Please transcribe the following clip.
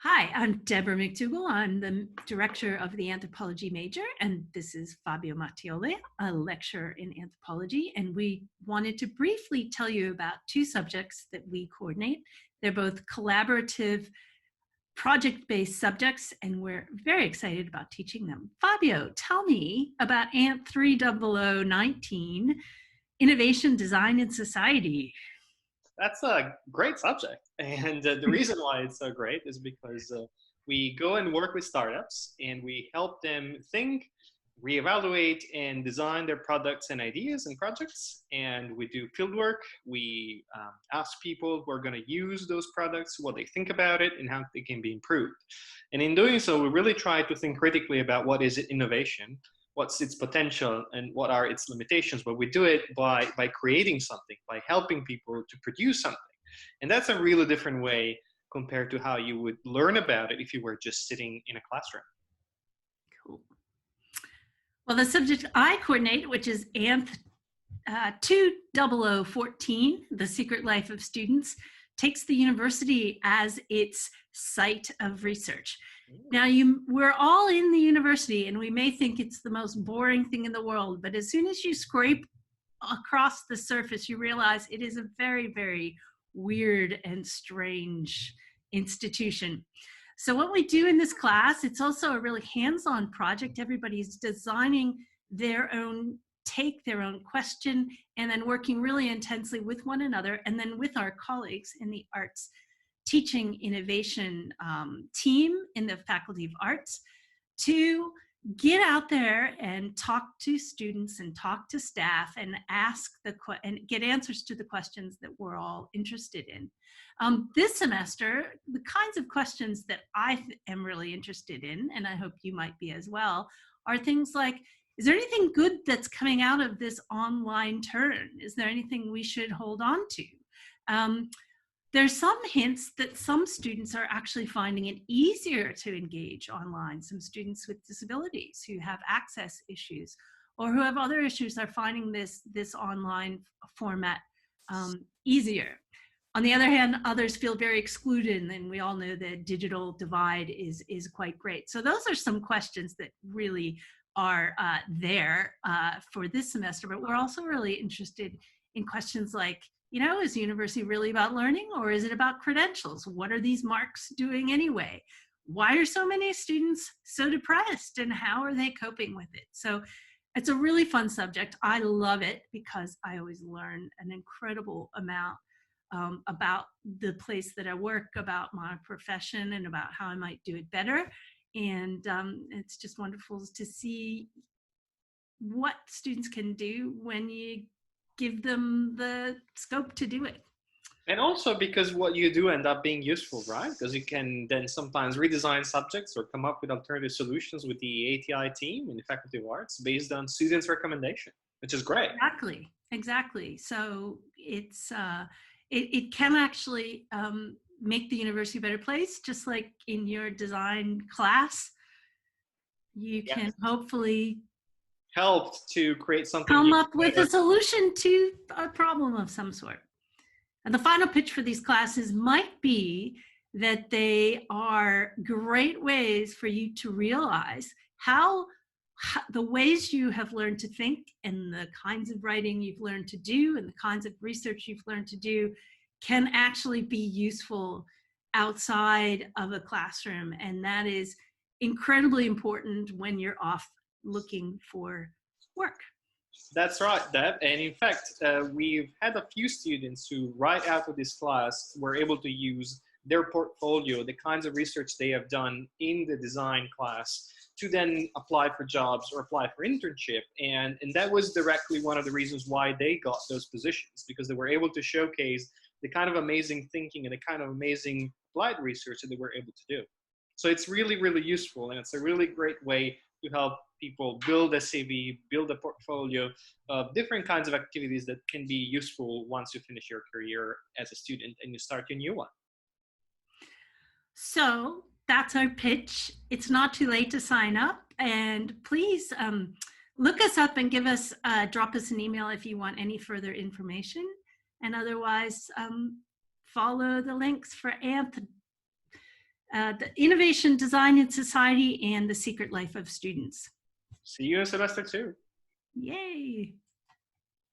Hi, I'm Deborah McDougall. I'm the director of the anthropology major, and this is Fabio Mattioli, a lecturer in anthropology. And we wanted to briefly tell you about two subjects that we coordinate. They're both collaborative, project-based subjects, and we're very excited about teaching them. Fabio, tell me about ANT 30019, Innovation, Design, and Society. That's a great subject. And the reason why it's so great is because we go and work with startups and we help them think, reevaluate, and design their products and ideas and projects. And we do field work. We ask people who are going to use those products what they think about it and how they can be improved. And in doing so, we really try to think critically about what is innovation, what's its potential, and what are its limitations. But we do it by creating something, by helping people to produce something. And that's a really different way compared to how you would learn about it if you were just sitting in a classroom. Cool. Well, the subject I coordinate, which is ANT 20014, The Secret Life of Students, takes the university as its site of research. Now, we're all in the university, and we may think it's the most boring thing in the world, but as soon as you scrape across the surface, you realize it is a very, very weird and strange institution. So what we do in this class, it's also a really hands-on project. Everybody's designing their own take, their own question, and then working really intensely with one another and then with our colleagues in the arts teaching innovation team in the Faculty of Arts to get out there and talk to students and talk to staff and and get answers to the questions that we're all interested in. This semester, the kinds of questions that I am really interested in, and I hope you might be as well, are things like, is there anything good that's coming out of this online turn? Is there anything we should hold on to? There's some hints that some students are actually finding it easier to engage online. Some students with disabilities who have access issues or who have other issues are finding this online format easier. On the other hand, others feel very excluded, and we all know the digital divide is quite great. So those are some questions that really are there for this semester, but we're also really interested in questions like, you know, is university really about learning, or is it about credentials? What are these marks doing anyway? Why are so many students so depressed, and how are they coping with it? So it's a really fun subject. I love it because I always learn an incredible amount about the place that I work, about my profession, and about how I might do it better. And it's just wonderful to see what students can do when you give them the scope to do it. And also because what you do end up being useful, right? Because you can then sometimes redesign subjects or come up with alternative solutions with the ATI team in the Faculty of Arts based on students' recommendation, which is great. Exactly. So it's it can actually make the university a better place, just like in your design class. You can hopefully helped to create something come up with a solution to a problem of some sort. And the final pitch for these classes might be that they are great ways for you to realize how the ways you have learned to think and the kinds of writing you've learned to do and the kinds of research you've learned to do can actually be useful outside of a classroom. And that is incredibly important when you're off looking for work. That's right, Deb. And in fact, we've had a few students who, right out of this class, were able to use their portfolio, the kinds of research they have done in the design class, to then apply for jobs or apply for internship. And that was directly one of the reasons why they got those positions, because they were able to showcase the kind of amazing thinking and the kind of amazing applied research that they were able to do. So it's really, really useful, and it's a really great way to help people build a CV, build a portfolio of different kinds of activities that can be useful once you finish your career as a student and you start your new one. So that's our pitch. It's not too late to sign up, and please look us up and drop us an email if you want any further information, and otherwise follow the links for ANT The Innovation, Design, and Society, and The Secret Life of Students. See you in semester 2. Yay!